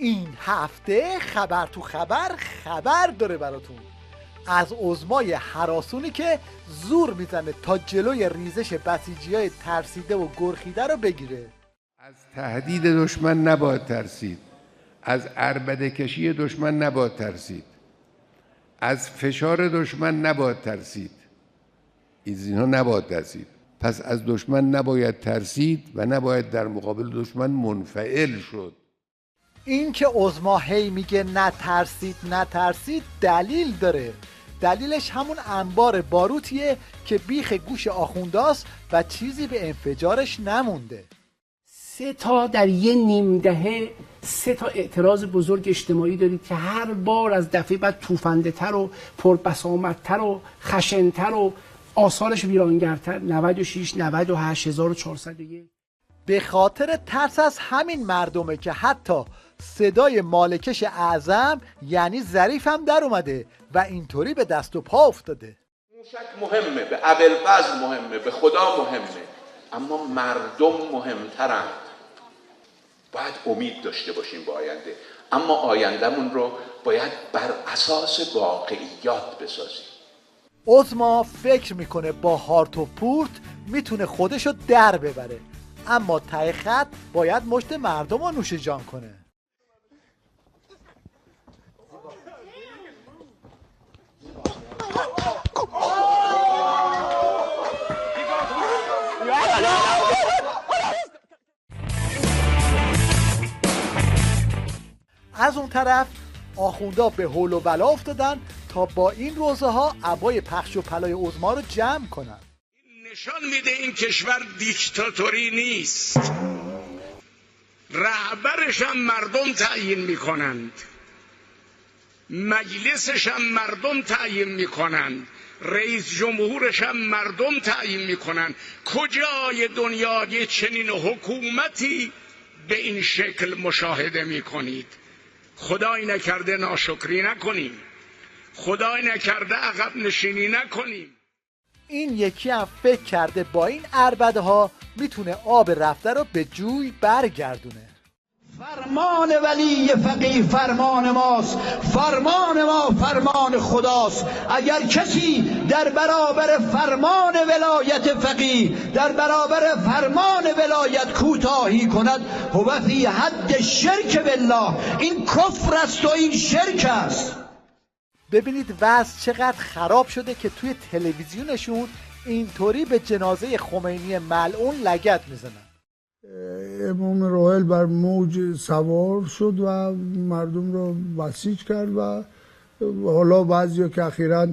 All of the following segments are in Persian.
این هفته خبر تو خبر داره براتون از عظمای هراسونی که زور میزنه تا جلوی ریزش بسیجیای ترسیده و گرخیده رو بگیره. از تهدید دشمن نباید ترسید، از عربده کشی دشمن نباید ترسید، از فشار دشمن نباید ترسید، اینها نباید ترسید. پس از دشمن نباید ترسید و نباید در مقابل دشمن منفعل شد. این که عظما هی میگه نترسید دلیل داره. دلیلش همون انبار باروتیه که بیخ گوش آخونداست و چیزی به انفجارش نمونده. 3 تا در یه نیم دهه 3 تا اعتراض بزرگ اجتماعی دارید که هر بار از دفعه بعد توفنده تر و پربسامدتر و خشنتر و آثارش ویرانگرتر. 96 98 1401 به خاطر ترس از همین مردمه که حتی صدای مالکش اعظم یعنی ظریف هم در اومده و اینطوری به دست و پا افتاده. موشک مهمه، به ابوالفضل مهمه، به خدا مهمه، اما مردم مهمترند. باید امید داشته باشیم به آینده، اما آیندهمون رو باید بر اساس واقعیات بسازیم. عظما فکر میکنه با هارت و پورت میتونه خودشو در ببره، اما ته خط باید مشت مردم رو نوش جان کنه. از اون طرف آخوندا به هول و بلا افتادن تا با این روزه ها عبای پخش و پلای عظما رو جمع کنن. نشان میده این کشور دیکتاتوری نیست، رهبرش هم مردم تعیین میکنند، مجلسش هم مردم تعیین میکنند، رئیس جمهورش هم مردم تعیین میکنند. کجای دنیا یه چنین حکومتی به این شکل مشاهده میکنید؟ خدای نکرده ناشکری نکنیم، خدای نکرده عقب نشینی نکنیم. این یکی هم فکر کرده با این عربده ها میتونه آب رفته رو به جوی برگردونه. فرمان ولی فقیه فرمان ماست، فرمان ما فرمان خداست. اگر کسی در برابر فرمان ولایت فقیه، در برابر فرمان ولایت کوتاهی کند، هو فی حد شرک بالله، این کفر است و این شرک است. ببینید وضع چقدر خراب شده که توی تلویزیونشون اینطوری به جنازه خمینی ملعون لگد میزنن. امام راحل بر موج سوار شد و مردم رو بسیج کرد و حالا بعضیا که اخیراً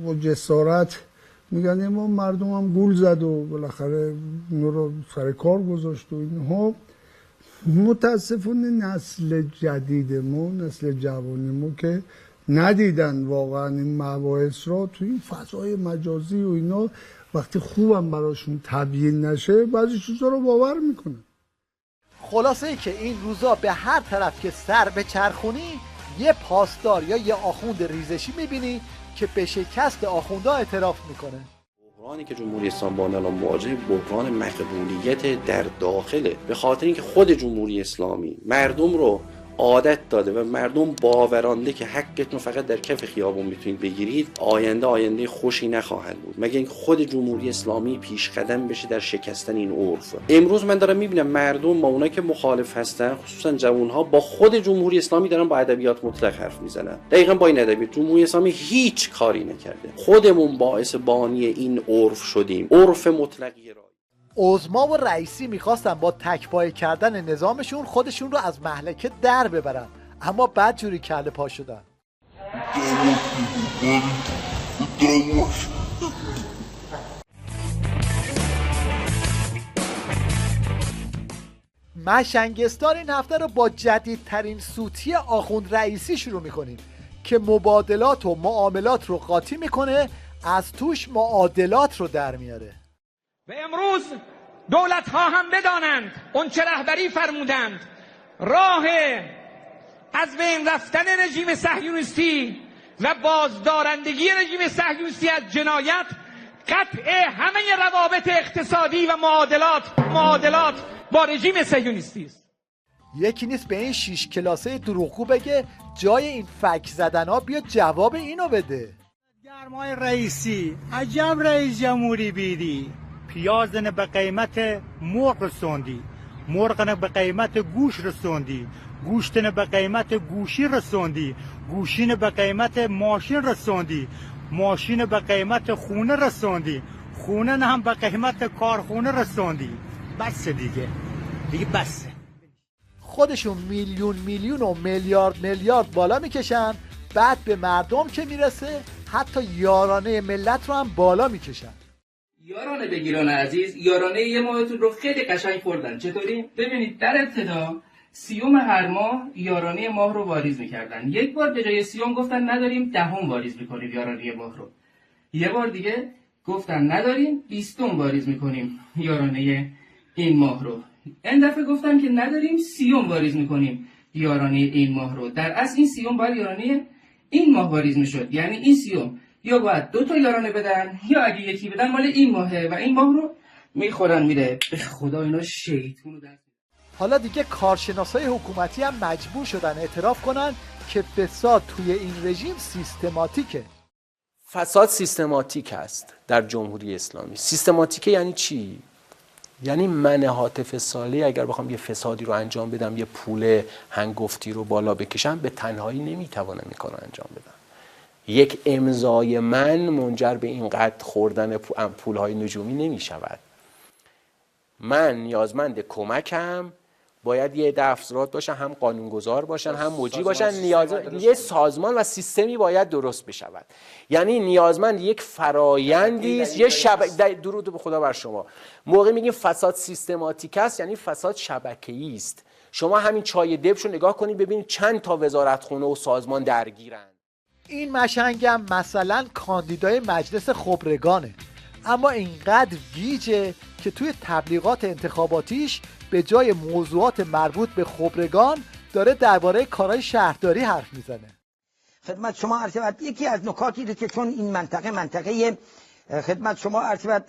با جسارت میگن امام مردم هم گول زد و بالاخره اونو رو سر کار گذاشت و اینها. متاسفانه نسل جدید ما، نسل جوانی ما که ندیدن واقعا این مباحث را توی این فضای مجازی و اینا، وقتی خوبم براشون تبیین نشه بعضی چیزا رو باور میکنن. خلاصه ای که این روزا به هر طرف که سر به چرخونی یه پاسدار یا یه آخوند ریزشی میبینی که به شکست آخوندا اعتراف میکنه. بحرانی که جمهوری اسلامی با آن الان مواجه بحران مقبولیت در داخله، به خاطر اینکه خود جمهوری اسلامی مردم رو عادت داده و مردم باورانده که حقتون فقط در کف خیابون میتونید بگیرید، آینده خوشی نخواهد بود مگر اینکه خود جمهوری اسلامی پیش قدم بشه در شکستن این عرف. امروز من دارم میبینم مردم با اونایی که مخالف هستن، خصوصا جوانها، با خود جمهوری اسلامی دارن با ادبیات مطلق حرف میزنن. دقیقاً با این ادبیات جمهوری اسلامی هیچ کاری نکرده، خودمون باعث بانی این عرف شدیم، عرف مطلقی را. عظما و رئیسی میخواستن با تکپای کردن نظامشون خودشون رو از مهلکه در ببرن، اما بعد جوری کله پا شدن. مشنگستان این هفته رو با جدیدترین سوتی آخوند رئیسی شروع میکنیم که مبادلات و معاملات رو قاطی میکنه، از توش معادلات رو در میاره. و امروز دولت ها هم بدانند اون چه رهبری فرمودند، راه از بین رفتن رژیم صهیونیستی و بازدارندگی رژیم صهیونیستی از جنایت قطع همه روابط اقتصادی و معادلات با رژیم صهیونیستی است. یکی نیست به این 6 کلاسه دروغگو بگه جای این فک زدن ها بیاد جواب اینو بده. گرمای رئیسی عجب رئیس جمهوری بیدی، پیازن به قیمت مرغ رسوندی، مرغن به قیمت گوش رسوندی، گوشتن به قیمت گوشی رسوندی، گوشین به قیمت ماشین رسوندی، ماشین به قیمت خونه رسوندی، خونه هم به قیمت کارخونه رسوندی. بس دیگه بسه. خودشون میلیون و میلیارد بالا میکشن، بعد به مردم که میرسه حتی یارانه ملت رو هم بالا میکشن. یاران بگیران عزیز، یارانه یه ماهتون رو خیلی قشنگ خوردن. چطوری؟ ببینید در ابتدا 30 هر ماه یارانه ماه رو واریز میکردن. یک بار به جای 30 گفتن نداریم 10 واریز میکنیم یارانه ماه رو. یه بار دیگه گفتن نداریم 20 واریز میکنیم یارانه این ماه رو. این دفعه گفتن که نداریم 30 واریز میکنیم یارانه این ماه رو. در اصل این 30 باید یارانه این ماه واریز میشد. یعنی این 30 یا باید 2 یارانه بدن یا اگه یکی بدن مال این ماهه و این ماه رو میخورن میره. به خدا اینا شیطون رو. حالا دیگه کارشناسای حکومتی هم مجبور شدن اعتراف کنن که فساد توی این رژیم سیستماتیکه. فساد سیستماتیک است در جمهوری اسلامی. سیستماتیکه یعنی چی؟ یعنی من هاتف صالحی اگر بخوام یه فسادی رو انجام بدم، یه پول هنگفتی رو بالا بکشم، به تنهایی نمیتوانم این کار رو انجام بدم. یک امضای من منجر به اینقدر خوردن پولهای نجومی نمی شود. من نیازمند کمکم، باید یه عده افراد باشن، هم قانونگذار باشن هم مجری باشن، یه سازمان و سیستمی باید درست بشود. یعنی نیازمند یک فرایندی است، یه درود به خدا بر شما. موقع میگیم فساد سیستماتیک است یعنی فساد شبکه‌ای است. شما همین چای دبش رو نگاه کنید ببینید چند تا وزارتخونه و سازمان درگیرن. این مشنگم مثلا کاندیدای مجلس خبرگانه، اما اینقدر گیجه که توی تبلیغات انتخاباتیش به جای موضوعات مربوط به خبرگان داره درباره کارهای شهرداری حرف میزنه. خدمت شما عرض شود یکی از نکاتی که چون این منطقه خدمت شما عرض شود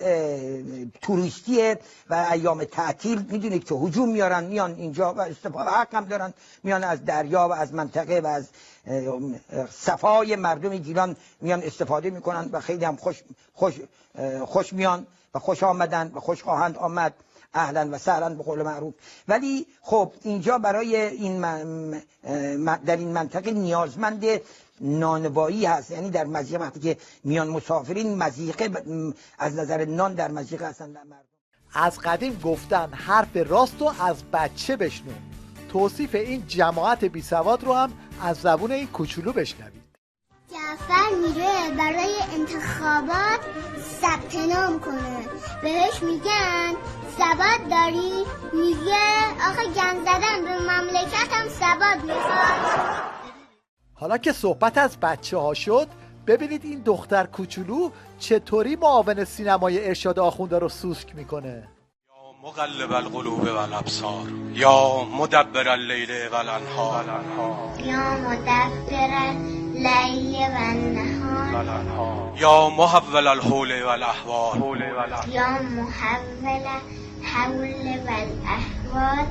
توریستیه و ایام تعطیل میدونید که هجوم میان اینجا و استفاده حق هم دارن، میان از دریا و از منطقه و از صفای مردم گیلان میان استفاده میکنن و خیلی هم خوش میان و خوش آمدن و خوش خواهند آمد، اهلا و سهلا به قول معروف. ولی خب اینجا برای این در این منطقه نیازمند نانوایی هست، یعنی در مضیقه وقتی که میان مسافرین مضیقه از نظر نان در مضیقه هستن. از قدیم گفتن حرف راست رو از بچه بشنو. توصیف این جماعت بی سواد رو هم از زبون این کوچولو بشنوید. جعفر میره برای انتخابات ثبت نام کنه، بهش میگن سواد داری؟ میگه آخه گند زدن به مملکتم سواد میخواد. حالا که صحبت از بچه ها شد، ببینید این دختر کوچولو چطوری معاون سینمای ارشاد آخونده رو سوسک میکنه. یا مقلب القلوب والابصار، یا مدبر اللیل والانهار، یا مدبر اللیل والنهار، یا محول الحول والاحوال، یا محول حول والاحوال،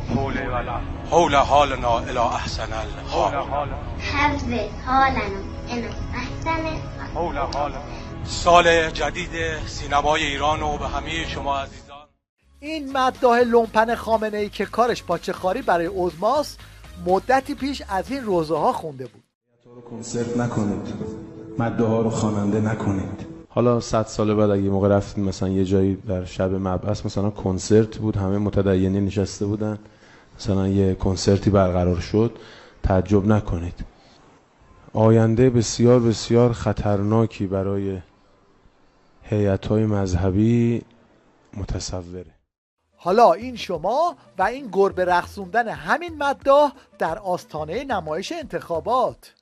حول حالنا الى احسن الحال، حول حالنا الى احسن حال. سال جدید سینمای ایران و به همه شما عزیزان. این مداح لومپن خامنه‌ای که کارش پاچه‌خواری برای عظماست، مدتی پیش از این روزه ها خونده بود. کنسرت نکنید، مداح ها رو خواننده نکنید. حالا 100 سال بعد اگه موقع رفتیم مثلا یه جایی در شب مبعث مثلا کنسرت بود، همه متدینین نشسته بودن، مثلا یه کنسرتی برقرار شد، تعجب نکنید. آینده بسیار بسیار خطرناکی برای هیئت‌های مذهبی متصوره. حالا این شما و این گربه رقصوندن همین مداح در آستانه نمایش انتخابات.